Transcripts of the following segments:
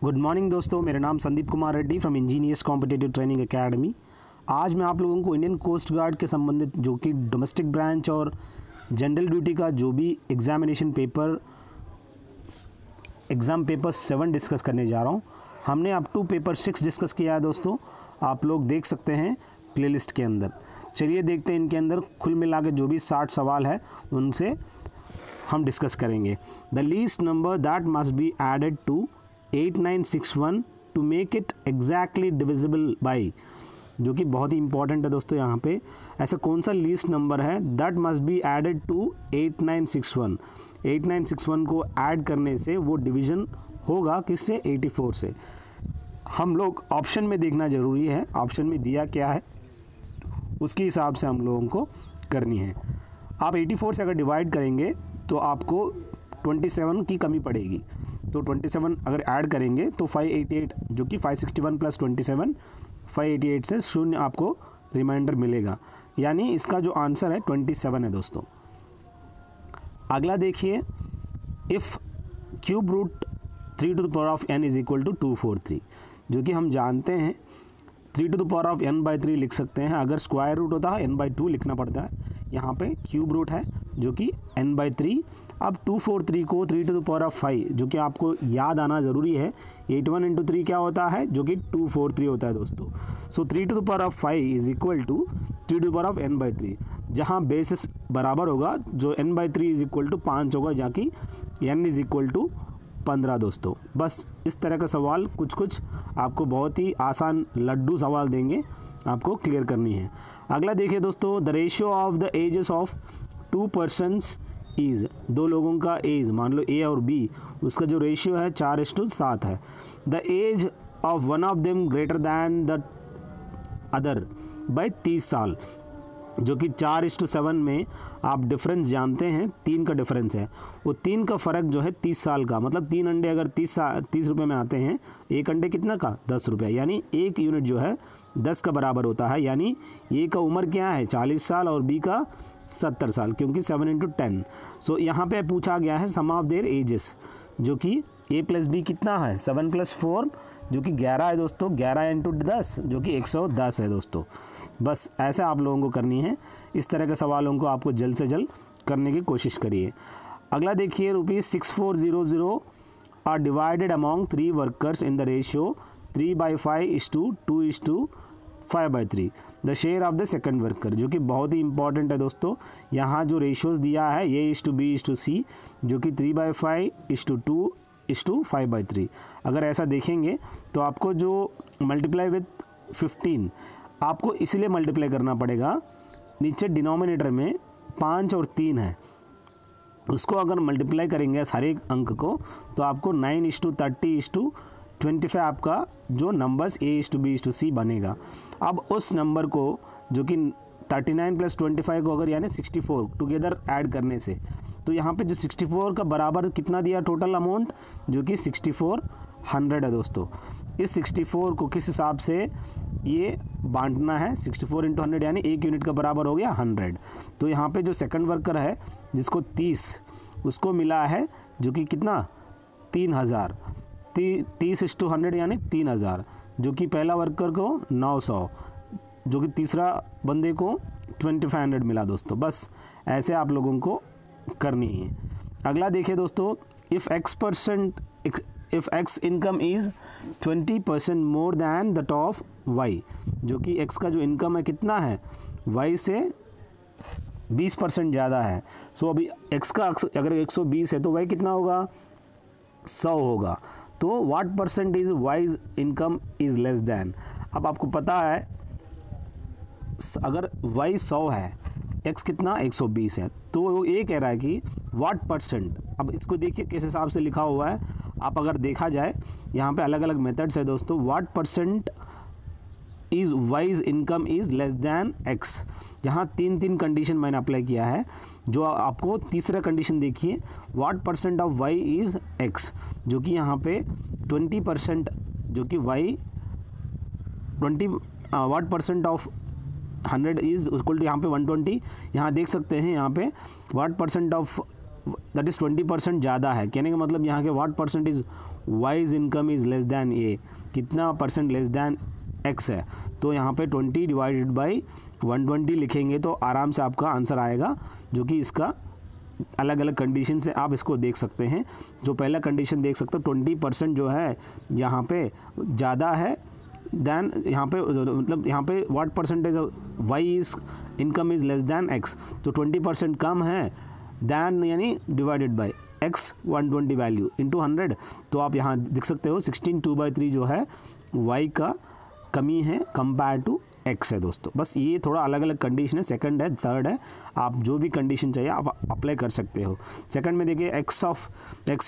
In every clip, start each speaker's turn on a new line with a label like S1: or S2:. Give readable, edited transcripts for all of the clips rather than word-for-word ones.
S1: Good morning दोस्तों, मेरा नाम Sandeep Kumar Reddy from engineers competitive training academy. आज मैं आप लोगों को इंडियन कोस्ट गार्ड के संबंधित जो कि डोमेस्टिक ब्रांच और जनरल ड्यूटी का जो भी एग्जाम पेपर 7 डिस्कस करने जा रहा हूं। हमने अप टू पेपर 6 डिस्कस किया है दोस्तों, आप लोग देख सकते हैं प्लेलिस्ट के अंदर। चलिए देखते हैं इनके अंदर कुल मिला के जो भी 60 सवाल है उनसे हम डिस्कस करेंगे। The least number that must be added to 8961 to make it exactly divisible by, जो कि बहुत ही इंपॉर्टेंट है दोस्तों। यहाँ पे ऐसा कौन सा लीस्ट नंबर है that must be added to 8961। 8961 को ऐड करने से वो डिवीजन होगा किससे? 84 से। हम लोग ऑप्शन में देखना ज़रूरी है, ऑप्शन में दिया क्या है उसके हिसाब से हम लोगों को करनी है। आप 84 से अगर डिवाइड करेंगे तो आपको 27 की कमी पड़ेगी, तो 27 अगर ऐड करेंगे तो 588, जो कि 561 प्लस 27 588 से शून्य आपको रिमाइंडर मिलेगा, यानी इसका जो आंसर है 27 है दोस्तों। अगला देखिए, if cube root 3 to the power of n is equal to 243, जो कि हम जानते हैं 3 to the power of n/3 लिख सकते हैं। अगर स्क्वायर रूट होता है n/2 लिखना पड़ता है, यहाँ पे क्यूब रूट है जो कि n/3। अब 243 को 3 टू द पावर ऑफ 5, जो कि आपको याद आना ज़रूरी है, 81 इंटू 3 क्या होता है, जो कि 243 होता है दोस्तों। So 3 to the power of 5 is equal to 3 to the power of n/3, जहाँ बेसिस बराबर होगा, जो n/3 इज इक्वल टू 5 होगा, जहाँ कि n इज इक्वल टू 15 दोस्तों। बस इस तरह का सवाल कुछ आपको बहुत ही आसान लड्डू सवाल देंगे, आपको क्लियर करनी है। अगला देखिए दोस्तों, the ratio of the ages of 2 persons is, दो लोगों का एज मान लो ए और बी, उसका जो रेशियो है 4:7 है। The age of one of them greater than the other by 30 साल, जो कि 4:7 में आप डिफरेंस जानते हैं, 3 का डिफरेंस है, वो 3 का फ़र्क जो है 30 साल का, मतलब 3 अंडे अगर 30 रुपये में आते हैं, एक अंडे कितना का 10 रुपये, यानी एक यूनिट जो है 10 का बराबर होता है। यानी ए का उम्र क्या है 40 साल और बी का 70 साल, क्योंकि 7 इंटू 10। सो यहाँ पे पूछा गया है सम ऑफ देयर एजेस, जो कि ए प्लस बी कितना है 7 + 4, जो कि 11 है दोस्तों। 11 इंटू 10 जो कि 110 है दोस्तों। बस ऐसे आप लोगों को करनी है, इस तरह के सवालों को आपको जल्द से जल्द करने की कोशिश करिए। अगला देखिए, ₹6400 are divided among 3 workers in the ratio 3/5:2:5/3 the share of the second worker, जो कि बहुत ही इंपॉर्टेंट है दोस्तों। यहाँ जो रेशियोज़ दिया है A:B:C, जो कि 3/5:2:5/3। अगर ऐसा देखेंगे तो आपको जो मल्टीप्लाई विथ 15, आपको इसलिए मल्टीप्लाई करना पड़ेगा, नीचे डिनोमिनेटर में 5 और 3 है, उसको अगर मल्टीप्लाई करेंगे हर एक अंक को तो आपको 9:30:25 आपका जो नंबर्स A:B:C बनेगा। अब उस नंबर को जो कि 39 + 25 को अगर यानी 64 टुगेदर ऐड करने से, तो यहाँ पे जो 64 का बराबर कितना दिया टोटल अमाउंट, जो कि 6400 है दोस्तों। इस 64 को किस हिसाब से ये बांटना है, 64 × 100 यानी एक यूनिट का बराबर हो गया 100। तो यहाँ पे जो सेकंड वर्कर है जिसको 30, उसको मिला है जो कि कितना 3000, 30:100 यानी 3000, जो कि पहला वर्कर को 900, जो कि तीसरा बंदे को 2500 मिला दोस्तों। बस ऐसे आप लोगों को करनी है। अगला देखिए दोस्तों, if x income is 20% more than that of y, जो कि x का जो इनकम है कितना है y से 20% ज़्यादा है। सो अभी x का अगर 120 है तो y कितना होगा 100 होगा। तो what percentage wise income is less then. अब आपको पता है अगर y 100 है, x कितना 120 है, तो वो ये कह रहा है कि व्हाट परसेंट। अब इसको देखिए किस हिसाब से लिखा हुआ है, आप अगर देखा जाए यहाँ पे अलग अलग मेथड्स है दोस्तों। What percent is wise income is less then x, जहाँ 3 कंडीशन मैंने अप्लाई किया है। जो आपको तीसरा कंडीशन देखिए, what percent of y is x, जो कि यहाँ पे 20%, जो कि y 20 what percent of 100 is equal to यहाँ पे 120। यहाँ देख सकते हैं यहाँ पे what percent of that is 20% ज़्यादा है। कहने का मतलब यहाँ के what percentage wise income is less than A, कितना परसेंट लेस दैन एक्स है। तो यहाँ पे 20 डिवाइडेड बाई 120 लिखेंगे तो आराम से आपका आंसर आएगा, जो कि इसका अलग अलग कंडीशन से आप इसको देख सकते हैं। जो पहला कंडीशन देख सकते हो 20% जो है यहाँ पे ज़्यादा है दैन, यहाँ पे मतलब यहाँ पे what percentage Y is income is less than X, तो 20% कम है दैन यानी divided by X 120 value into 100। तो आप यहाँ देख सकते हो 16 2/3 जो है वाई का कमी है कंपेयर टू एक्स है दोस्तों। बस ये थोड़ा अलग अलग कंडीशन है, सेकंड है, थर्ड है, आप जो भी कंडीशन चाहिए आप अप्लाई कर सकते हो। सेकंड में देखिए x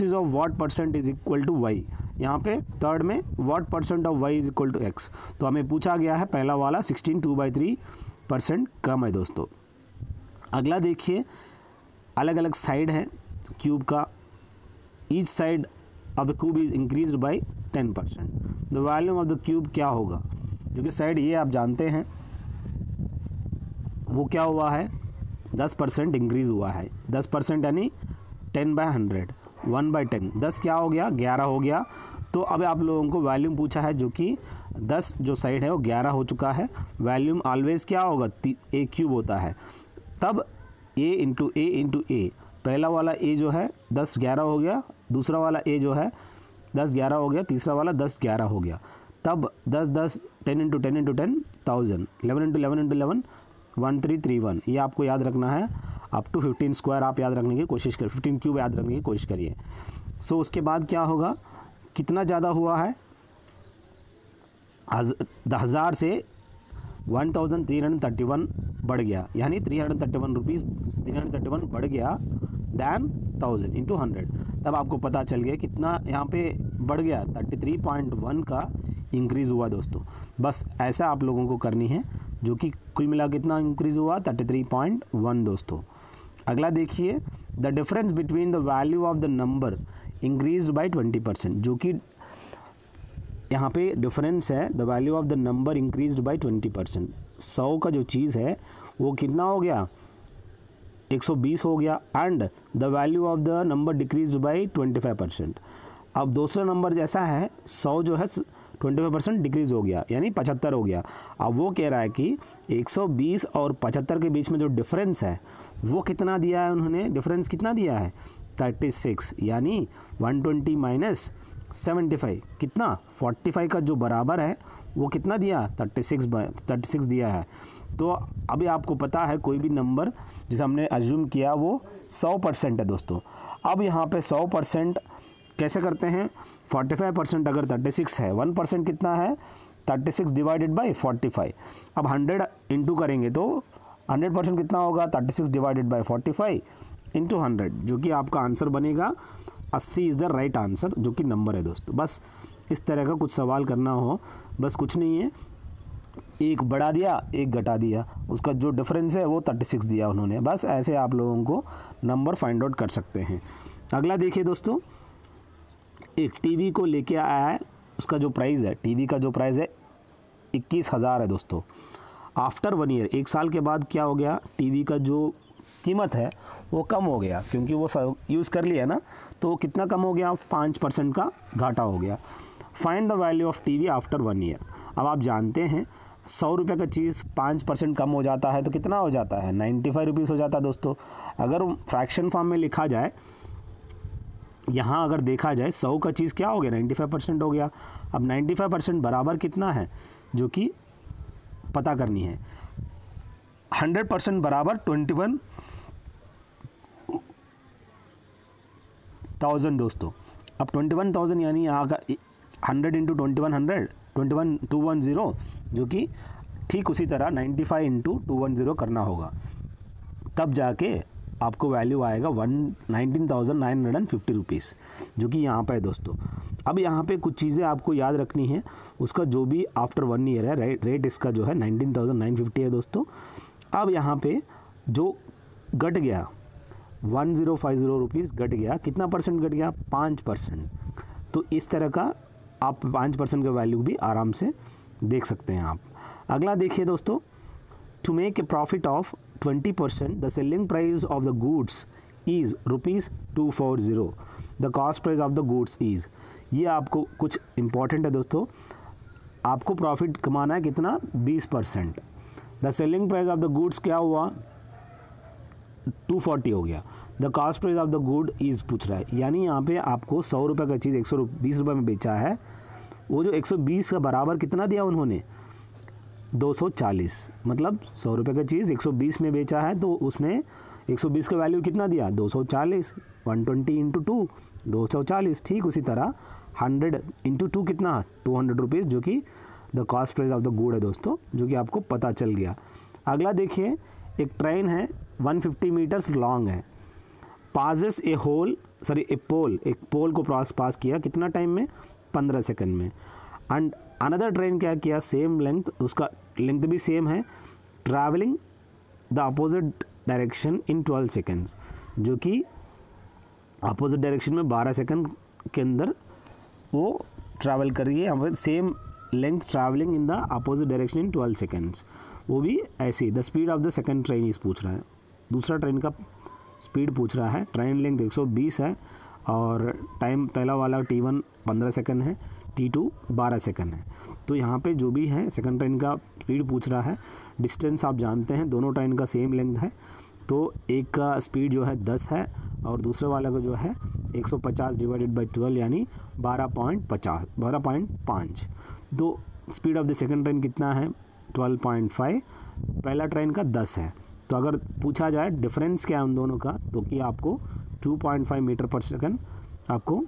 S1: is of what percent is equal to y, यहाँ पे थर्ड में what percent of y is equal to x. तो हमें पूछा गया है पहला वाला 16 2/3% कम है दोस्तों। अगला देखिए अलग अलग साइड है क्यूब का, each side of the cube is increase by 10%। The volume of the cube क्या होगा, जो कि साइड ये आप जानते हैं वो क्या हुआ है 10% इंक्रीज़ हुआ है। 10% यानी 10/100, 1/10, 10 क्या हो गया 11 हो गया। तो अब आप लोगों को वॉल्यूम पूछा है, जो कि 10 जो साइड है वो 11 हो चुका है। वॉल्यूम ऑलवेज क्या होगा ए क्यूब होता है, तब ए इंटू ए, पहला वाला ए जो है 10 11 हो गया, दूसरा वाला ए जो है 10 11 हो गया, तीसरा वाला 10 11 हो गया। तब 10 10 10 इंटू 10 इंटू 10 1000, 11 इंटू 11 इंटू 11 1331। ये आपको याद रखना है, अप टू 15 स्क्वायर आप याद रखने की कोशिश करिए, 15 क्यूब याद रखने की कोशिश करिए। सो उसके बाद क्या होगा, कितना ज़्यादा हुआ है 1000 से 1331 बढ़ गया, यानी 331 बढ़ गया दैन 1000 इंटू 100। तब आपको पता चल गया कितना यहाँ पे बढ़ गया, 33.1 का इंक्रीज़ हुआ दोस्तों। बस ऐसा आप लोगों को करनी है, जो कि कुल मिला कितना इंक्रीज़ हुआ 33.1 दोस्तों। अगला देखिए the difference between the value of the number increase by 20%, जो कि यहाँ पे डिफरेंस है, the value of the number increase by 20%। 100 का जो चीज़ है वो कितना हो गया 120 हो गया, and the value of the number decrease by 25%। अब दूसरा नंबर जैसा है 100 जो है 25% डिक्रीज़ हो गया, यानी 75 हो गया। अब वो कह रहा है कि 120 और 75 के बीच में जो डिफरेंस है वो कितना दिया है उन्होंने, डिफरेंस कितना दिया है 36, यानी 120 माइनस 75 कितना 45 का जो बराबर है वो कितना दिया 36 दिया है। तो अभी आपको पता है कोई भी नंबर जिसे हमने अज्यूम किया वो 100% है दोस्तों। अब यहाँ पे 100% कैसे करते हैं, 45% अगर 36 है, 1% कितना है 36 डिवाइडेड बाई 45। अब 100 इंटू करेंगे तो 100% कितना होगा 36 डिवाइडेड बाई 45 इंटू 100, जो कि आपका आंसर बनेगा 80 इज़ द राइट आंसर, जो कि नंबर है दोस्तों। बस इस तरह का कुछ सवाल करना हो, बस कुछ नहीं है, एक बढ़ा दिया एक घटा दिया, उसका जो डिफरेंस है वो 36 दिया उन्होंने। बस ऐसे आप लोगों को नंबर फाइंड आउट कर सकते हैं। अगला देखिए दोस्तों, एक टीवी को लेके आया है, उसका जो प्राइस है, टीवी का जो प्राइस है 21,000 है दोस्तों। आफ्टर 1 ईयर, 1 साल के बाद क्या हो गया, टीवी का जो कीमत है वो कम हो गया, क्योंकि वो सब यूज़ कर लिया ना, तो कितना कम हो गया 5% का घाटा हो गया। Find the value of TV after 1 year. अब आप जानते हैं 100 रुपये का चीज़ 5% कम हो जाता है तो कितना हो जाता है 95 रुपीज़ हो जाता है दोस्तों। अगर फ्रैक्शन फॉर्म में लिखा जाए, यहाँ अगर देखा जाए 100 का चीज़ क्या हो गया 95% हो गया। अब 95% बराबर कितना है, जो कि पता करनी है। 100% बराबर 21,000 दोस्तों। अब 21,000 यानी यहाँ का 100 इंटू 210, जो कि ठीक उसी तरह 95 इंटू 210 करना होगा, तब जाके आपको वैल्यू आएगा 19,950 रुपीज़, जो कि यहाँ पे है दोस्तों। अब यहाँ पे कुछ चीज़ें आपको याद रखनी है, उसका जो भी आफ्टर 1 ईयर है रेट इसका जो है 19,950 है दोस्तों। अब यहाँ पे जो घट गया 1050 रुपीज़ घट गया, कितना परसेंट घट गया 5%। तो इस तरह का आप 5% का वैल्यू भी आराम से देख सकते हैं आप। अगला देखिए दोस्तों, to make a profit of 20% the selling price of the goods is ₹240। The cost price of the goods is, ये आपको कुछ इंपॉर्टेंट है दोस्तों, आपको प्रॉफिट कमाना है कितना, 20%। The selling price of the goods क्या हुआ, 240 हो गया। The cost price of the good is पूछ रहा है, यानी यहाँ पे आपको 100 रुपये का चीज़ 120 रुपये में बेचा है, वो जो 120 का बराबर कितना दिया उन्होंने, 240। मतलब 100 रुपये का चीज़ 120 में बेचा है तो उसने 120 का वैल्यू कितना दिया, 240। 120 इंटू 2 240। ठीक उसी तरह 100 इंटू 2 कितना, 200 रुपीज़, जो कि the cost price of the good है दोस्तों, जो कि आपको पता चल गया। अगला देखिए, एक ट्रेन है 150 मीटर्स लॉन्ग है, पासेस ए पोल, एक पोल को पास किया कितना टाइम में, 15 सेकंड में। एंड अनदर ट्रेन क्या किया, सेम लेंथ, उसका लेंथ भी सेम है, travelling the opposite direction in 12 seconds, जो कि अपोजिट डायरेक्शन में 12 सेकंड के अंदर वो ट्रैवल कर रही है। यहाँ पर same length travelling in the opposite direction in 12 seconds, वो भी ऐसे। The speed of the second train इस पूछ रहा है, दूसरा ट्रेन का स्पीड पूछ रहा है। ट्रेन लेंथ 120 है और टाइम पहला वाला T1 15 सेकंड है, T2 12 सेकंड है। तो यहाँ पे जो भी है सेकंड ट्रेन का स्पीड पूछ रहा है। डिस्टेंस आप जानते हैं, दोनों ट्रेन का सेम लेंथ है, तो एक का स्पीड जो है 10 है और दूसरे वाला का जो है 150 डिवाइडेड बाई 12 यानी 12.5। तो speed of the second train कितना है, 12.5, पहला ट्रेन का 10 है। तो अगर पूछा जाए डिफरेंस क्या है उन दोनों का, तो कि आपको 2.5 मीटर पर सेकंड आपको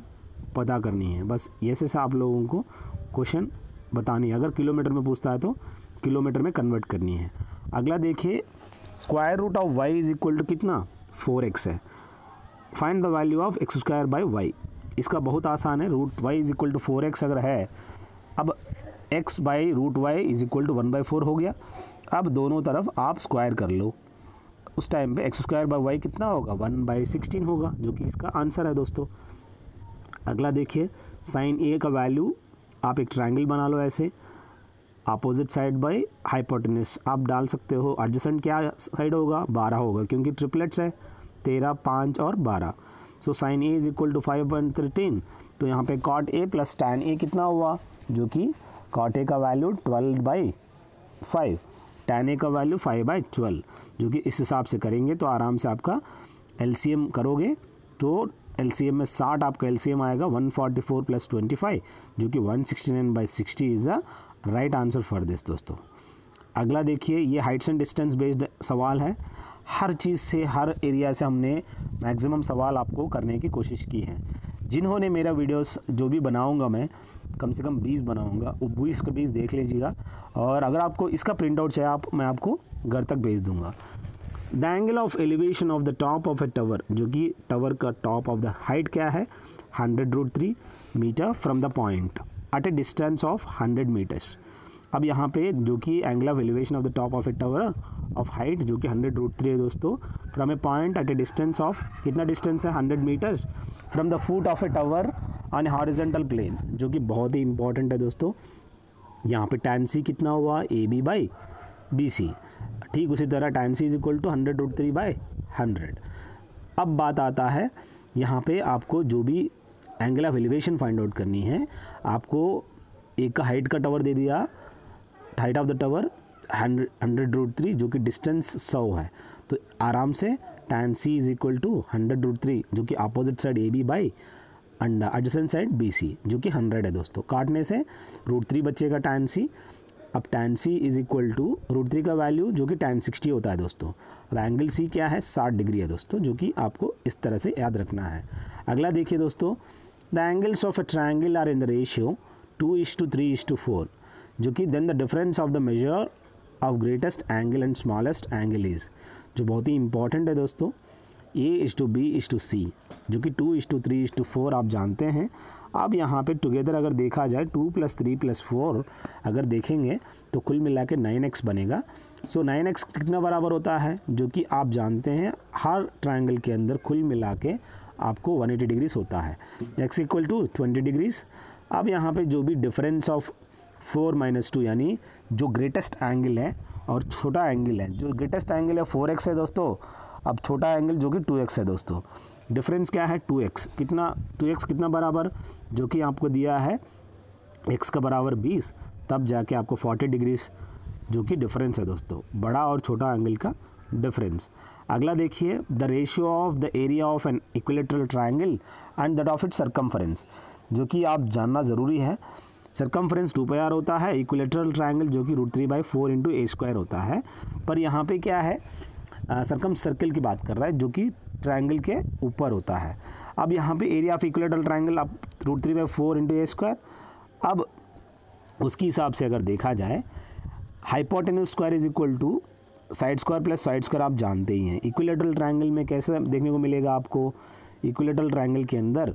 S1: पता करनी है। बस ऐसे से आप लोगों को क्वेश्चन बतानी है। अगर किलोमीटर में पूछता है तो किलोमीटर में कन्वर्ट करनी है। अगला देखिए, square root of y is equal to कितना, 4x है। Find the value of x² by y। इसका बहुत आसान है, root y is equal to 4x अगर है, अब x by root y is equal to 1/4 हो गया। अब दोनों तरफ आप स्क्वायर कर लो, उस टाइम पे x² बाई y कितना होगा, 1/16 होगा, जो कि इसका आंसर है दोस्तों। अगला देखिए, साइन a का वैल्यू, आप एक ट्रायंगल बना लो ऐसे, अपोजिट साइड बाय हाइपोटेनस आप डाल सकते हो। एडजेसेंट क्या साइड होगा, 12 होगा, क्योंकि ट्रिपलेट्स है 13, 5 और 12। So sine a is equal to 5/13। तो यहाँ पे cot a plus tan a कितना हुआ, जो कि कॉट a का वैल्यू 12/5, टैन a का वैल्यू 5/12, जो कि इस हिसाब से करेंगे तो आराम से आपका एलसीएम करोगे तो एलसीएम में 60 आपका एलसीएम आएगा 144 प्लस 25, जो कि 169/60 is the right answer for this दोस्तों। अगला देखिए, ये हाइट्स एंड डिस्टेंस बेस्ड सवाल है। हर चीज़ से, हर एरिया से हमने मैक्सिमम सवाल आपको करने की कोशिश की है। जिन्होंने मेरा वीडियोस जो भी बनाऊंगा मैं कम से कम 20 बनाऊंगा, वो 20 के 20 देख लीजिएगा, और अगर आपको इसका प्रिंट आउट चाहिए मैं आपको घर तक भेज दूंगा। The angle of elevation of the top of a tower, जो कि टावर का टॉप ऑफ द हाइट क्या है, 100√3 metre from the point at a distance of 100 metres. अब यहाँ पे जो कि angle of elevation of the top of a tower of height जो कि 100√3 है दोस्तों, from a point at a distance of, कितना डिस्टेंस है, 100 metres from the foot of a tower on a horizontal plane, जो कि बहुत ही इंपॉर्टेंट है दोस्तों। यहाँ पे tan c कितना हुआ, AB/BC। ठीक उसी तरह tan c is equal to 100√3/100। अब बात आता है यहाँ पे आपको जो भी angle of elevation find out करनी है, आपको एक का हाइट का टावर दे दिया, हाइट ऑफ द टावर 100√3 जो कि डिस्टेंस 100 है, तो आराम से tan c is equal to 100√3 जो कि अपोजिट साइड AB बाई अंडा एडजेसेंट साइड BC जो कि 100 है दोस्तों। काटने से √3 बचेगा tan c। अब tan c is equal to √3 का वैल्यू जो कि tan 60 होता है दोस्तों। अब एंगल c क्या है, 60 डिग्री है दोस्तों, जो कि आपको इस तरह से याद रखना है। अगला देखिए दोस्तों, the angles of a triangle are in the ratio 2:3:4, जो कि then the difference of the measure of greatest angle and smallest angle is, जो बहुत ही इंपॉर्टेंट है दोस्तों, A:B:C, जो कि 2:3:4 आप जानते हैं। अब यहाँ पे टुगेदर अगर देखा जाए 2 + 3 + 4 अगर देखेंगे तो कुल मिला के 9x बनेगा। सो 9x कितना बराबर होता है, जो कि आप जानते हैं हर ट्रायंगल के अंदर कुल मिला के आपको 180 डिग्रीज होता है, x = 20 डिग्रीज। अब यहाँ पे जो भी डिफरेंस ऑफ 4 - 2 यानी जो ग्रेटेस्ट एंगल है और छोटा एंगल है, जो ग्रेटेस्ट एंगल है 4x है दोस्तों, अब छोटा एंगल जो कि 2x है दोस्तों, डिफरेंस क्या है 2x, कितना 2x कितना बराबर, जो कि आपको दिया है x का बराबर 20, तब जाके आपको 40 डिग्रीज जो कि डिफरेंस है दोस्तों, बड़ा और छोटा एंगल का डिफरेंस। अगला देखिए, the ratio of the area of an equilateral triangle and that of its circumference, जो कि आप जानना ज़रूरी है। सर्कमफरेंस 2πr होता है, इक्विलेटरल ट्राइंगल जो कि √3/4 × a² होता है। पर यहाँ पे क्या है, सर्कम सर्किल की बात कर रहा है जो कि ट्राइंगल के ऊपर होता है। अब यहाँ पे एरिया ऑफ इक्विलेटरल ट्राइंगल आप √3/4 × a²। अब उसके हिसाब से अगर देखा जाए, hypotenuse square is equal to side square plus side square आप जानते ही हैं। इक्विलेटरल ट्राइंगल में कैसे देखने को मिलेगा आपको, इक्विलेटरल ट्राइंगल के अंदर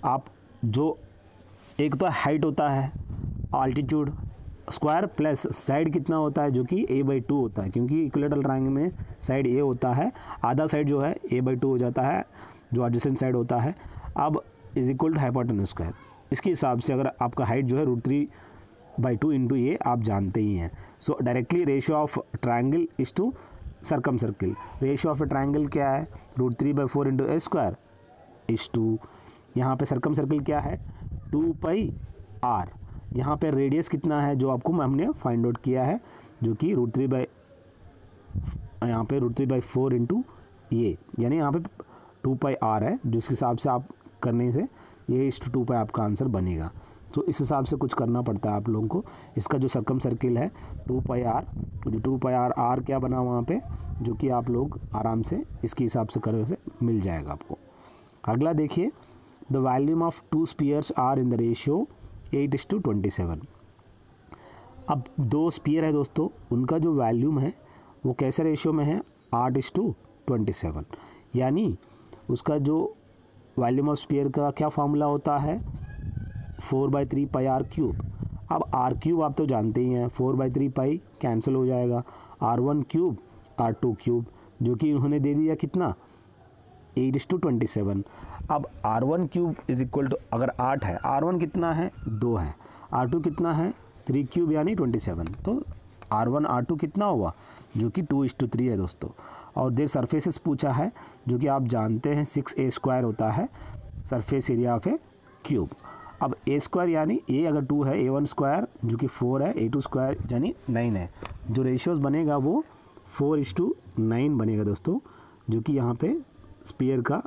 S1: आप जो एक तो हाइट होता है आल्टीट्यूड स्क्वायर प्लस साइड कितना होता है जो कि a/2 होता है, क्योंकि इक्विलेटरल ट्राइंगल में साइड a होता है, आधा साइड जो है a/2 हो जाता है जो एडजेसेंट साइड होता है। अब is equal to hypotenuse square, इसके हिसाब से अगर आपका हाइट जो है √3/2 × a आप जानते ही हैं। So directly ratio of triangle is to circumcircle, ratio of a triangle क्या है √3/4 × a² इज टू, यहाँ पे सर्कम सर्किल क्या है 2πr, यहाँ पे रेडियस कितना है जो आपको हमने फाइंड आउट किया है जो कि यहाँ पे √3/4 × a, यानी यहाँ पे 2πr है, जिस हिसाब से आप करने से ये इस 2π आपका आंसर बनेगा। तो इस हिसाब से कुछ करना पड़ता है आप लोगों को। इसका जो सर्कम सर्किल है 2πr, तो जो 2πr r क्या बना वहाँ पे, जो कि आप लोग आराम से इसके हिसाब से करें से मिल जाएगा आपको। अगला देखिए, the volume of 2 spheres are in the ratio 8:27। अब 2 स्पीयर है दोस्तों, उनका जो वॉल्यूम है वो कैसे रेशियो में है 8:27, यानी उसका जो वॉल्यूम ऑफ स्पीयर का क्या फार्मूला होता है 4/3πr³। अब r³ आप तो जानते ही हैं, 4/3π कैंसिल हो जाएगा, r1³ r2³, जो कि उन्होंने दे दिया कितना 8:27। अब r1³ इज इक्वल टू, अगर 8 है, r1 कितना है 2 है, r2 कितना है 3³ यानी 27, तो r1 r2 कितना हुआ जो कि 2:3 है दोस्तों। और देर सरफेसेस पूछा है जो कि आप जानते हैं 6a² होता है surface area of A cube. अब a² यानी a अगर 2 है a1² जो कि 4 है, a2² यानी 9 है, जो रेशियोज बनेगा वो 4:9 बनेगा दोस्तों, जो कि यहाँ पे स्पीयर का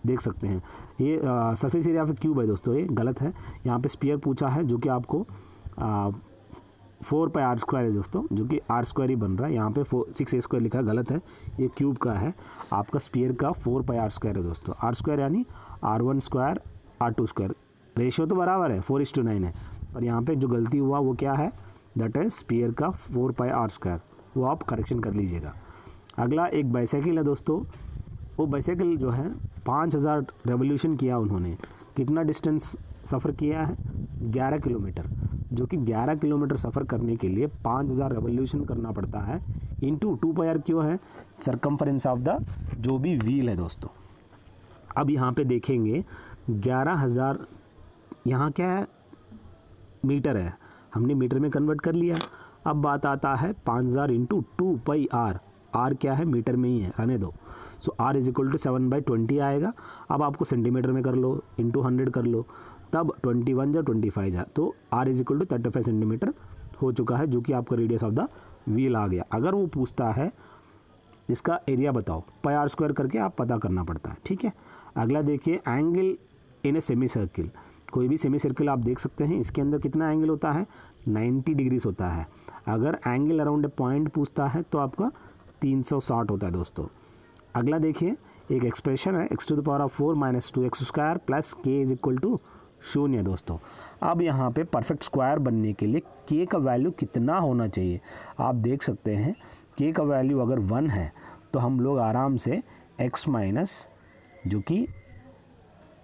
S1: देख सकते हैं। ये सरफेस एरिया ऑफ क्यूब है दोस्तों, ये गलत है, यहाँ पे स्पीयर पूछा है जो कि आपको 4πr² है दोस्तों, जो कि r² ही बन रहा है, यहाँ पे 6a² लिखा गलत है, ये क्यूब का है, आपका स्पीयर का 4πr² है दोस्तों। r² यानी r1² r2², रेशियो तो बराबर है 4:9 है, पर यहाँ पे जो गलती हुआ वो क्या है, दैट इज स्पीयर का 4πr², वो आप करेक्शन कर लीजिएगा। अगला एक बाइसाइकिल है दोस्तों, वो बाइसाइकिल जो है 5000 रेवोल्यूशन किया उन्होंने, कितना डिस्टेंस सफ़र किया है 11 किलोमीटर, जो कि 11 किलोमीटर सफ़र करने के लिए 5000 रेवोल्यूशन करना पड़ता है, इंटू 2πr क्यों है सरकमफरेंस ऑफ द जो भी व्हील है दोस्तों। अब यहाँ पे देखेंगे 11,000, यहाँ क्या है मीटर है, हमने मीटर में कन्वर्ट कर लिया। अब बात आता है 5000 × 2πr, r क्या है मीटर में ही है, रहने दो। सो r इज इक्वल टू 7/20 आएगा। अब आपको सेंटीमीटर में कर लो, इंटू 100 कर लो, तब 21 जा 25 जा, तो r is equal to 35 centimetre हो चुका है, जो कि आपका रेडियस ऑफ द व्हील आ गया। अगर वो पूछता है इसका एरिया बताओ, πr² करके आप पता करना पड़ता है, ठीक है। अगला देखिए, angle in a semi circle, कोई भी सेमी सर्किल आप देख सकते हैं, इसके अंदर कितना एंगल होता है 90 डिग्रीज होता है। अगर एंगल अराउंड ए पॉइंट पूछता है तो आपका 360 होता है दोस्तों। अगला देखिए, एक एक्सप्रेशन है x⁴ - 2x² plus k is equal to 0 दोस्तों। अब यहाँ पे परफेक्ट स्क्वायर बनने के लिए k का वैल्यू कितना होना चाहिए, आप देख सकते हैं k का वैल्यू अगर 1 है तो हम लोग आराम से x माइनस, जो कि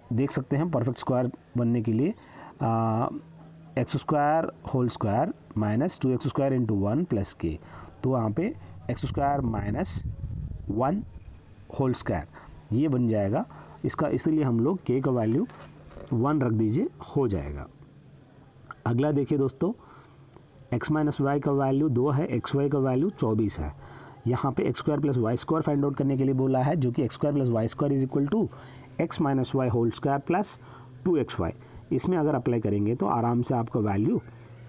S1: देख सकते हैं परफेक्ट स्क्वायर बनने के लिए x² whole square minus 2x² × 1 plus k, तो वहाँ पे x² माइनस 1 होल स्क्वायर ये बन जाएगा इसका, इसलिए हम लोग k का वैल्यू 1 रख दीजिए, हो जाएगा। अगला देखिए दोस्तों, x - y का वैल्यू 2 है, xy का वैल्यू 24 है। यहाँ पे x square plus y square find out करने के लिए बोला है, जो कि x square plus y square is equal to x minus y whole square plus 2xy। इसमें अगर अप्लाई करेंगे तो आराम से आपका value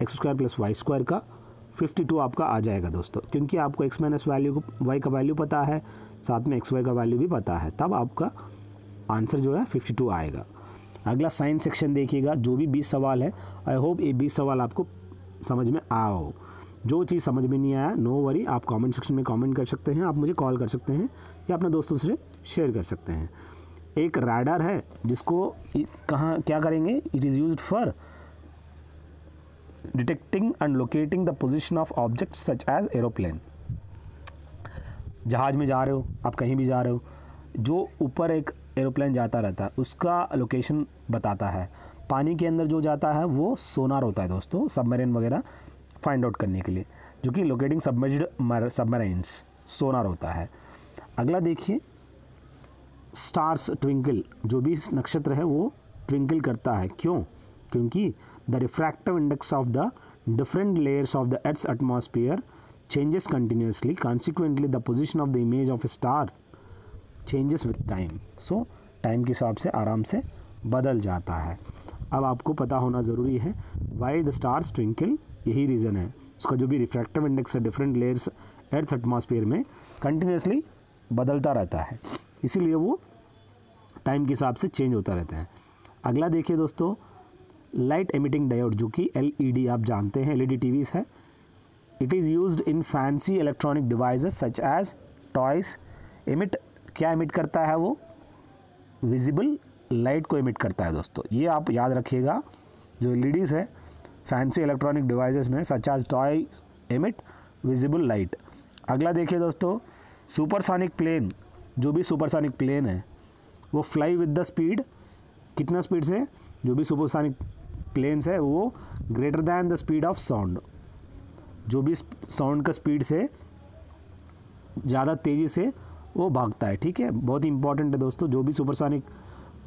S1: x square plus y square का 52 आपका आ जाएगा दोस्तों, क्योंकि आपको एक्स माइनस वाई का वैल्यू पता है, साथ में एक्स वाई का वैल्यू भी पता है, तब आपका आंसर जो है 52 आएगा। अगला साइंस सेक्शन देखिएगा, जो भी 20 सवाल है, आई होप ये 20 सवाल आपको समझ में आया हो। जो चीज़ समझ में नहीं आया, नो वरी, आप कमेंट सेक्शन में कमेंट कर सकते हैं, आप मुझे कॉल कर सकते हैं या अपने दोस्तों से शेयर कर सकते हैं। एक रडार है जिसको कहाँ क्या करेंगे, it is used for detecting and locating the position of objects such as aeroplane. जहाज में जा रहे हो, आप कहीं भी जा रहे हो, जो ऊपर एक एरोप्लेन जाता रहता है उसका लोकेशन बताता है। पानी के अंदर जो जाता है वो सोनार होता है दोस्तों, सबमरीन वगैरह फाइंड आउट करने के लिए, जो कि लोकेटिंग सबमर्ज्ड सबमरीन्स सोनार होता है। अगला देखिए, स्टार्स ट्विंकल, जो भी नक्षत्र है वो ट्विंकल करता है, क्यों? क्योंकि the refractive index of the different layers of the earth's atmosphere changes continuously, consequently the position of the image of a star changes with time. So time के हिसाब से आराम से बदल जाता है। अब आपको पता होना ज़रूरी है वाई द स्टार्स ट्विंकल, यही रीज़न है, उसका जो भी रिफ्रैक्टिव इंडेक्स है डिफरेंट लेयर्स एर्थ्स एटमॉस्फेयर में कंटिन्यूसली बदलता रहता है, इसीलिए वो टाइम के हिसाब से चेंज होता रहता है। अगला देखिए दोस्तों, लाइट एमिटिंग डायोड, जो कि LED आप जानते हैं, LED TVs है। It is used in fancy electronic devices such as toys. Emit क्या एमिट करता है? वो विजिबल लाइट को एमिट करता है दोस्तों, ये आप याद रखिएगा। जो LEDs है फैंसी इलेक्ट्रॉनिक डिवाइसेस में, such as toy emit visible light. अगला देखिए दोस्तों, सुपरसोनिक प्लेन, जो भी सुपरसोनिक प्लेन है वो फ्लाई विद द स्पीड, कितना स्पीड से? जो भी सुपरसोनिक प्लेन्स है वो greater than the speed of sound, जो भी साउंड का स्पीड से ज़्यादा तेज़ी से वो भागता है, ठीक है, बहुत ही इंपॉर्टेंट है दोस्तों। जो भी सुपरसोनिक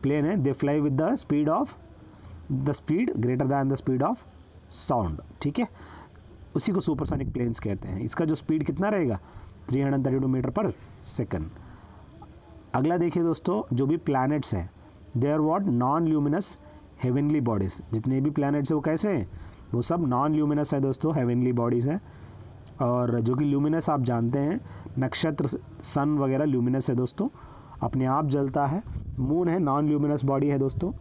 S1: प्लेन है they fly with the speed greater than the speed of sound, ठीक है, उसी को सुपरसोनिक प्लेन्स कहते हैं। इसका जो स्पीड कितना रहेगा? 332 मीटर पर सेकंड। अगला देखिए दोस्तों, जो भी प्लैनेट्स हैं they are what? Non luminous heavenly bodies. जितने भी प्लैनेट्स हैं वो कैसे हैं? वो सब नॉन ल्यूमिनस है दोस्तों, हेवनली बॉडीज़ हैं। और जो कि ल्यूमिनस आप जानते हैं, नक्षत्र सन वगैरह ल्यूमिनस है दोस्तों, अपने आप जलता है। मून है नॉन ल्यूमिनस बॉडी है दोस्तों।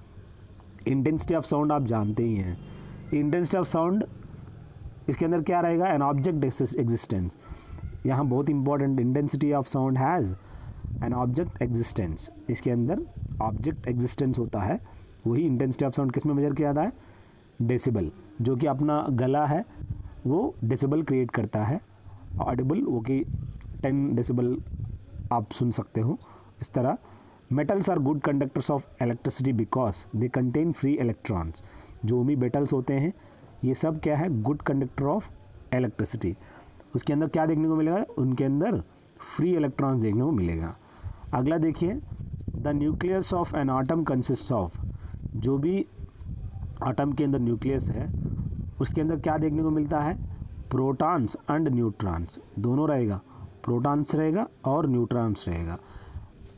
S1: इंटेंसिटी ऑफ साउंड आप जानते ही हैं, इंटेंसिटी ऑफ साउंड इसके अंदर क्या रहेगा? An object existence. यहाँ बहुत important, intensity of sound has an object existence, इसके अंदर ऑब्जेक्ट एग्जिस्टेंस होता है। वही इंटेंसिटी ऑफ साउंड किस में मेजर किया जाता है? डेसिबल, जो कि अपना गला है वो डेसिबल क्रिएट करता है। ऑडिबल वो कि 10 डेसिबल आप सुन सकते हो, इस तरह। Metals are good conductors of electricity because they contain free electrons. जो भी मेटल्स होते हैं ये सब क्या है? Good conductor of electricity. उसके अंदर क्या देखने को मिलेगा? उनके अंदर फ्री इलेक्ट्रॉन्स देखने को मिलेगा। अगला देखिए, the nucleus of an atom consist of. जो भी आटम के अंदर न्यूक्लियस है उसके अंदर क्या देखने को मिलता है? प्रोटॉन्स एंड न्यूट्रॉन्स, दोनों रहेगा, प्रोटॉन्स रहेगा और न्यूट्रॉन्स रहेगा।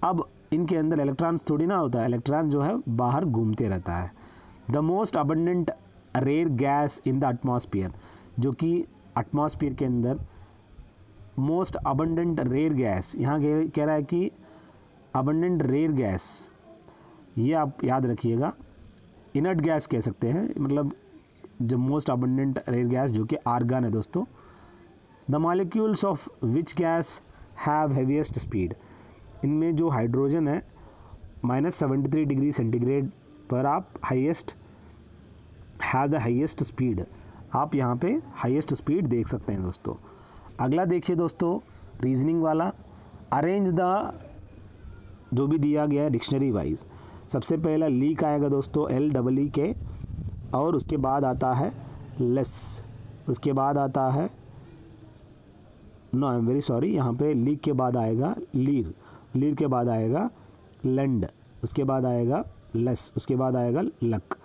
S1: अब इनके अंदर इलेक्ट्रॉन्स थोड़ी ना होता है, इलेक्ट्रॉन जो है बाहर घूमते रहता है। The most abundant rare gas in the atmosphere, जो कि एटमॉस्फेयर के अंदर मोस्ट अबंडेंट रेयर गैस, यहाँ कह रहा है कि अबंडेंट रेयर गैस, ये आप याद रखिएगा। इनर्ट गैस कह सकते हैं, मतलब जो मोस्ट अबंडेंट रेयर गैस जो कि आर्गन है दोस्तों। The molecules of which guys have heaviest speed. इनमें जो हाइड्रोजन है -73 डिग्री सेंटीग्रेड पर आप highest have the highest speed, आप यहाँ पे हाईएस्ट स्पीड देख सकते हैं दोस्तों। अगला देखिए दोस्तों, रीजनिंग वाला, अरेंज द, जो भी दिया गया है डिक्शनरी वाइज। सबसे पहला लीक आएगा दोस्तों LEEK, और उसके बाद आता है लेस, उसके बाद आता है no I am very sorry, यहाँ पे लीक के बाद आएगा लीर, लीर के बाद आएगा लेंड, उसके बाद आएगा लेस, उसके बाद आएगा लक।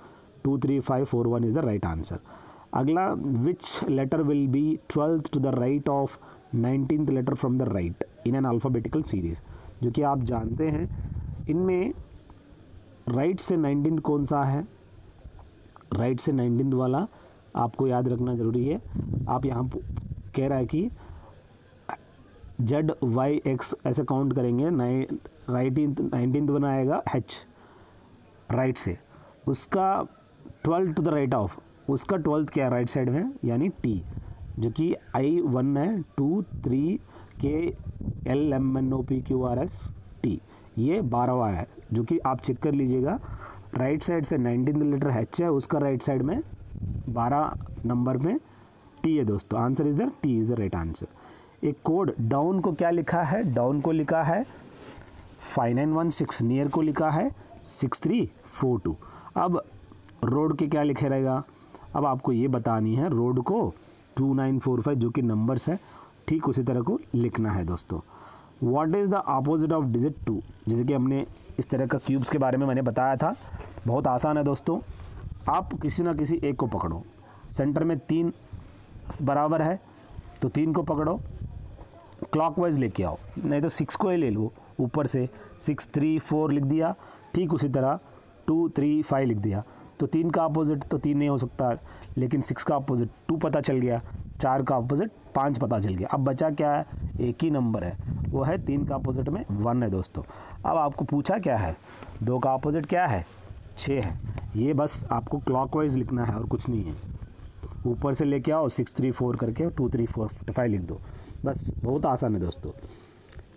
S1: 2 3 5 4 1 इज़ द राइट आंसर। अगला, which letter will be 12th to the right of 19th letter from the right in an alphabetical series, जो कि आप जानते हैं इनमें राइट से 19th कौन सा है, राइट से 19th वाला आपको याद रखना ज़रूरी है। आप यहाँ कह रहा है कि ZYX ऐसे काउंट करेंगे, राइट 19th बना आएगा H राइट से, उसका 12 टू द राइट ऑफ, उसका 12th क्या है राइट साइड में, यानी T, जो कि I1 है, 2 3 K L M N O P Q R S T, ये 12वां है, जो कि आप चेक कर लीजिएगा। राइट साइड से 19th लेटर H है, उसका राइट साइड में 12 नंबर में T है दोस्तों। Answer is the T is the right answer. एक कोड डाउन को क्या लिखा है, डाउन को लिखा है 5916, नियर को लिखा है 6342। अब रोड के क्या लिखे रहेगा, अब आपको ये बतानी है रोड को 2945 जो कि नंबर्स है, ठीक उसी तरह को लिखना है दोस्तों। What is the opposite of digit 2, जैसे कि हमने इस तरह का क्यूब्स के बारे में मैंने बताया था, बहुत आसान है दोस्तों। आप किसी ना किसी एक को पकड़ो, सेंटर में 3 बराबर है तो 3 को पकड़ो, क्लॉकवाइज लेके आओ, नहीं तो 6 को ही ले लो, ऊपर से 6 3 4 लिख दिया, ठीक उसी तरह 2 3 5 लिख दिया। तो 3 का अपोजिट तो 3 नहीं हो सकता, लेकिन 6 का अपोजिट 2 पता चल गया, 4 का अपोजिट 5 पता चल गया। अब बचा क्या है, एक ही नंबर है, वो है 3 का अपोजिट में 1 है दोस्तों। अब आपको पूछा क्या है, 2 का अपोजिट क्या है, 6 है। ये बस आपको क्लॉकवाइज लिखना है और कुछ नहीं है। ऊपर से लेके आओ 6 3 4 करके 2 3 4 5 लिख दो, बस बहुत आसान है दोस्तों।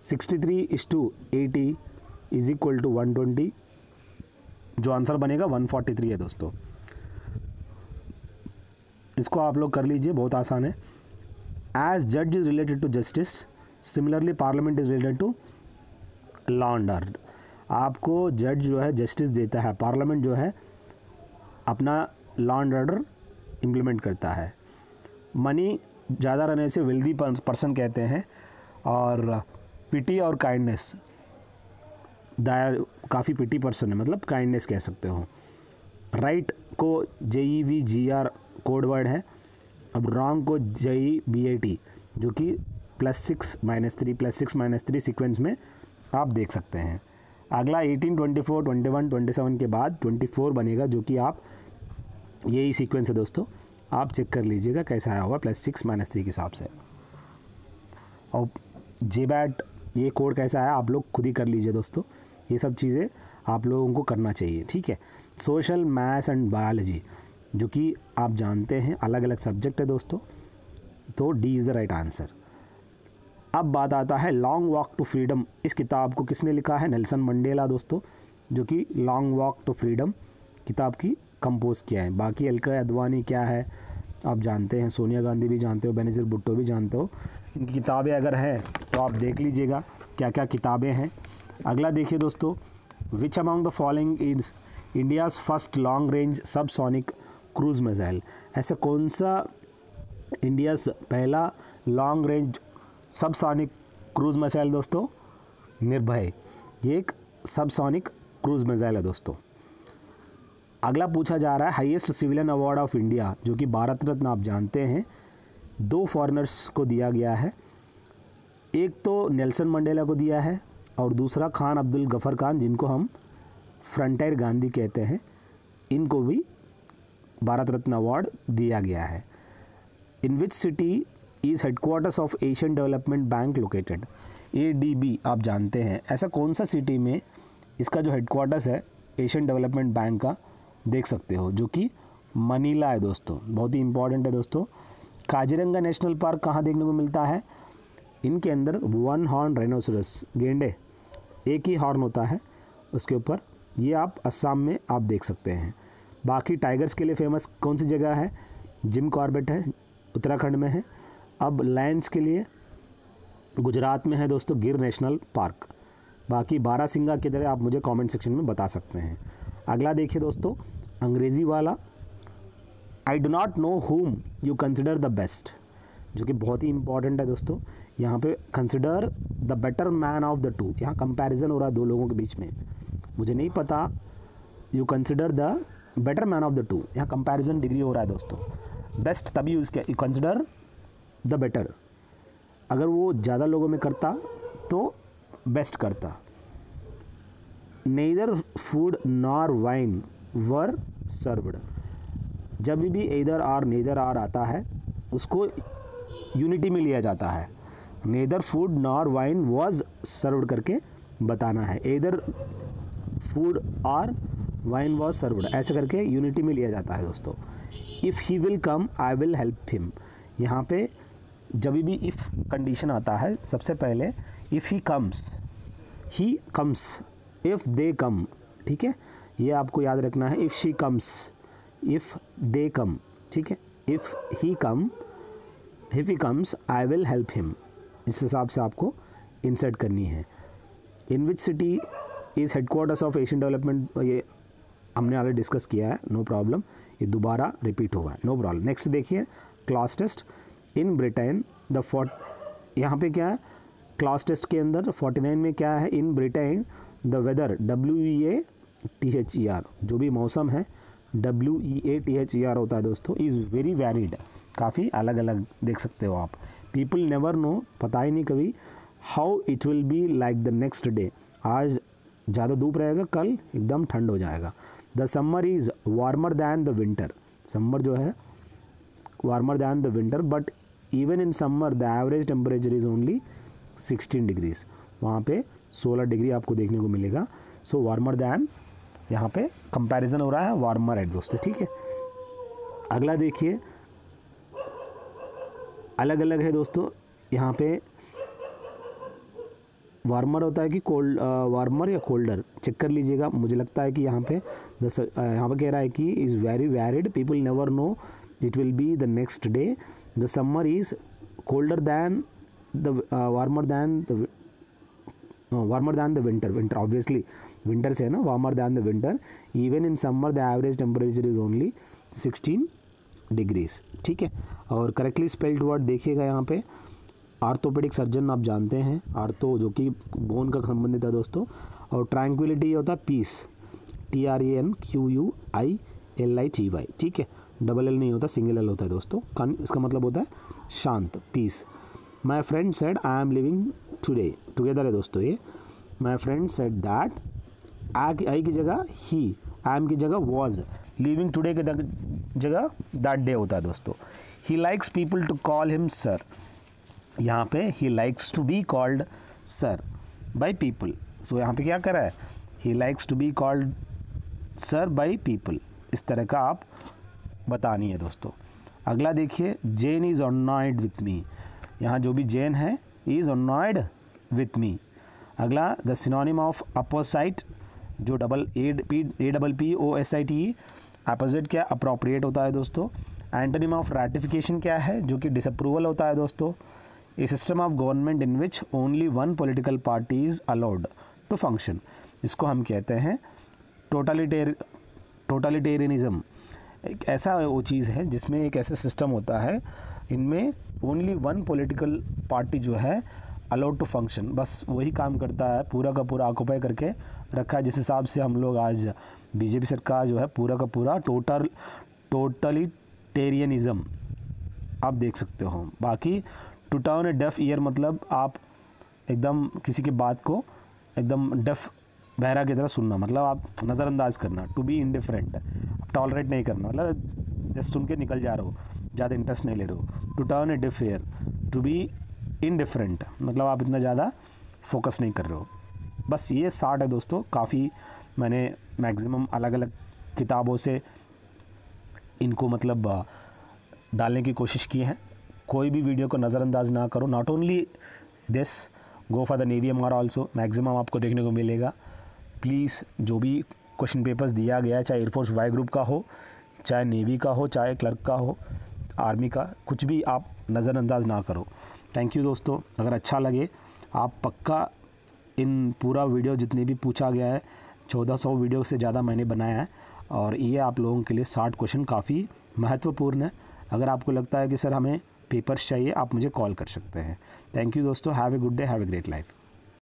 S1: 63:80 इज इक्वल टू 120, जो आंसर बनेगा 143 है दोस्तों। इसको आप लोग कर लीजिए, बहुत आसान है। एज जज is related to justice, similarly parliament is related to law and order. आपको जज जो है जस्टिस देता है, पार्लियामेंट जो है अपना लॉ एंड ऑर्डर इम्प्लीमेंट करता है। मनी ज़्यादा रहने से वेल्दी पर्सन कहते हैं, और पिटी और काइंडनेस, दया काफ़ी पिटी पर्सन है, मतलब काइंडनेस कह सकते हो। राइट को JEVGR कोड वर्ड है। अब रॉन्ग को JEBAT, जो कि +6 -3 +6 -3 सीक्वेंस में आप देख सकते हैं। अगला 18 24 21 27 के बाद 24 बनेगा, जो कि आप यही सीक्वेंस है दोस्तों, आप चेक कर लीजिएगा कैसा आया हुआ +6 -3 के हिसाब से। और JBAT ये कोड कैसा है आप लोग खुद ही कर लीजिए दोस्तों, ये सब चीज़ें आप लोगों को करना चाहिए, ठीक है। सोशल, मैथ्स एंड बायोलॉजी, जो कि आप जानते हैं अलग अलग सब्जेक्ट है दोस्तों, तो D is the right answer. अब बात आता है लॉन्ग वॉक टू फ्रीडम, इस किताब को किसने लिखा है, नेल्सन मंडेला दोस्तों, जो कि लॉन्ग वॉक टू फ्रीडम किताब की कंपोज किया है। बाकी अलका अडवाणी क्या है आप जानते हैं, सोनिया गांधी भी जानते हो, बेनज़ीर भुट्टो भी जानते हो। इनकी किताबें अगर हैं तो आप देख लीजिएगा क्या क्या किताबें हैं। अगला देखिए दोस्तों, which among the following is India's first long range subsonic cruise missile, ऐसा कौन सा इंडियाज़ पहला long range subsonic cruise missile दोस्तों, निर्भय, ये एक सबसोनिक क्रूज़ मिसाइल है दोस्तों। अगला पूछा जा रहा है highest civilian award of India, जो कि भारत रत्न आप जानते हैं 2 फॉरेनर्स को दिया गया है, एक तो नेल्सन मंडेला को दिया है और दूसरा खान अब्दुल गफ़र खान, जिनको हम फ्रंटियर गांधी कहते हैं, इनको भी भारत रत्न अवार्ड दिया गया है। In which city is headquarters of Asian development bank located, ADB आप जानते हैं, ऐसा कौन सा सिटी में इसका जो हेडक्वार्टर्स है एशियन डेवलपमेंट बैंक का देख सकते हो, जो कि मनीला है दोस्तों, बहुत ही इंपॉर्टेंट है दोस्तों। काजीरंगा नेशनल पार्क कहाँ देखने को मिलता है, इनके अंदर 1 हॉर्न राइनोसरस, गेंडे, एक ही हॉर्न होता है उसके ऊपर, ये आप असम में आप देख सकते हैं। बाकी टाइगर्स के लिए फेमस कौन सी जगह है, जिम कॉर्बेट है, उत्तराखंड में है। अब लायंस के लिए गुजरात में है दोस्तों गिर नेशनल पार्क। बाकी बारासिंगा किधर है आप मुझे कमेंट सेक्शन में बता सकते हैं। अगला देखिए दोस्तों, अंग्रेज़ी वाला, I do not know whom you consider the best, जो कि बहुत ही इंपॉर्टेंट है दोस्तों। यहाँ पे consider the better man of the two, यहाँ कंपैरिजन हो रहा है 2 लोगों के बीच में, मुझे नहीं पता, you consider the better man of the two, यहाँ कंपैरिजन डिग्री हो रहा है दोस्तों। बेस्ट तभी यूज़ किया, यू कंसिडर द बेटर, अगर वो ज़्यादा लोगों में करता तो बेस्ट करता। Neither food nor wine were served, जब भी इधर आर नेदर आर आता है उसको यूनिटी में लिया जाता है। Neither food nor wine was served करके बताना है, इधर फूड और वाइन वॉज सर्व्ड ऐसे करके यूनिटी में लिया जाता है दोस्तों। If he will come I will help him, यहाँ पे जब भी इफ़ कंडीशन आता है सबसे पहले if he comes, if they come, ठीक है, ये आपको याद रखना है। If she comes, if they come, ठीक है, if he comes I will help him, इस हिसाब से आपको इंसर्ट करनी है। In which city is headquarters of Asian development, ये हमने ऑलरेडी डिस्कस किया है, नो प्रॉब्लम, ये दोबारा रिपीट हुआ है, नो प्रॉब्लम। नेक्स्ट देखिए class test in Britain the यहाँ पे क्या है क्लास टेस्ट के अंदर 49 में क्या है, in Britain the weather WEATHER, जो भी मौसम है WEATHER होता है दोस्तों, इज़ वेरी वैरिड, काफ़ी अलग अलग देख सकते हो आप। पीपल नेवर नो, पता ही नहीं कभी, how it will be like the next day, आज ज़्यादा धूप रहेगा, कल एकदम ठंड हो जाएगा। The summer is warmer than the winter, summer जो है warmer than the winter, but even in summer the average temperature is only 16 degrees, वहाँ पे 16 डिग्री आपको देखने को मिलेगा। सो वार्मर दैन, यहाँ पे कंपैरिजन हो रहा है, वार्मर है दोस्तों, ठीक है। अगला देखिए अलग अलग है दोस्तों, यहाँ पे वार्मर होता है कि कोल्ड, वार्मर या कोल्डर, चेक कर लीजिएगा। मुझे लगता है कि यहाँ पे यहाँ पे कह रहा है कि is very varied, people never know it will be the next day, the summer is colder than the warmer than the winter obviously winter से है ना, warmer than the winter, even in summer the average temperature is only 16 degrees, ठीक है। और correctly spelled word देखिएगा यहाँ पे, orthopaedic surgeon आप जानते हैं, आर्थो जो कि बोन का संबंधित है दोस्तों, और ट्रैंक्विलिटी होता है पीस, TRANQUILITY, ठीक है, डबल एल नहीं होता, सिंगल एल होता है दोस्तों, इसका मतलब होता है शांत, peace. My friend said I am living today, together है दोस्तों ये। My friend said that, I की जगह ही, आई एम की जगह वॉज, लिविंग टुडे की जगह दैट डे होता है दोस्तों। He likes people to call him sir, यहाँ पे he likes to be called sir by people, so यहाँ पे क्या कर रहा है, he likes to be called sir by people, इस तरह का आप बतानी है दोस्तों। अगला देखिए, Jane is annoyed with me, यहाँ जो भी जेन है इज़ अनॉयड विथ मी। अगला द सिनोनिम ऑफ अपोसाइट, जो APPOSITE, अपोजिट क्या अप्रोप्रिएट होता है दोस्तों। एंटोनिम ऑफ रैटिफिकेशन क्या है, जो कि डिसअप्रूवल होता है दोस्तों। A system of government in which only one political party is allowed to function, इसको हम कहते हैं टोटलिटेरियनिज्म। एक ऐसा वो चीज़ है जिसमें एक ऐसा सिस्टम होता है, इनमें ओनली वन पॉलिटिकल पार्टी जो है अलाउड टू फंक्शन, बस वही काम करता है, पूरा का पूरा ऑक्यूपाई करके रखा है। जिस हिसाब से हम लोग आज बीजेपी सरकार जो है पूरा का पूरा टोटलिटेरियनिज्म आप देख सकते हो। बाकी to turn a deaf ear मतलब आप एकदम किसी की बात को एकदम डेफ बहरा की तरह सुनना, मतलब आप नज़रअंदाज करना। टू बी इंडिफरेंट, आप टॉलरेट नहीं करना, मतलब जस्ट सुन के निकल जा रहे हो, ज़्यादा इंटरेस्ट नहीं ले रहे हो। To turn a deaf ear, to be indifferent मतलब आप इतना ज़्यादा फोकस नहीं कर रहे हो। बस ये 60 है दोस्तों, काफ़ी मैंने मैक्सिमम अलग अलग किताबों से इनको मतलब डालने की कोशिश की है। कोई भी वीडियो को नज़रअंदाज ना करो। Not only this, go for the navy MR also, maximum आपको देखने को मिलेगा। प्लीज़ जो भी क्वेश्चन पेपर्स दिया गया है, चाहे एयरफोर्स वाई ग्रुप का हो, चाहे नेवी का हो, चाहे क्लर्क का हो, आर्मी का, कुछ भी आप नज़रअंदाज ना करो। थैंक यू दोस्तों। अगर अच्छा लगे आप पक्का इन पूरा वीडियो जितने भी पूछा गया है, 1400 वीडियो से ज़्यादा मैंने बनाया है, और ये आप लोगों के लिए 60 क्वेश्चन काफ़ी महत्वपूर्ण है। अगर आपको लगता है कि सर हमें पेपर्स चाहिए, आप मुझे कॉल कर सकते हैं। थैंक यू दोस्तों। Have a good day, have a great life.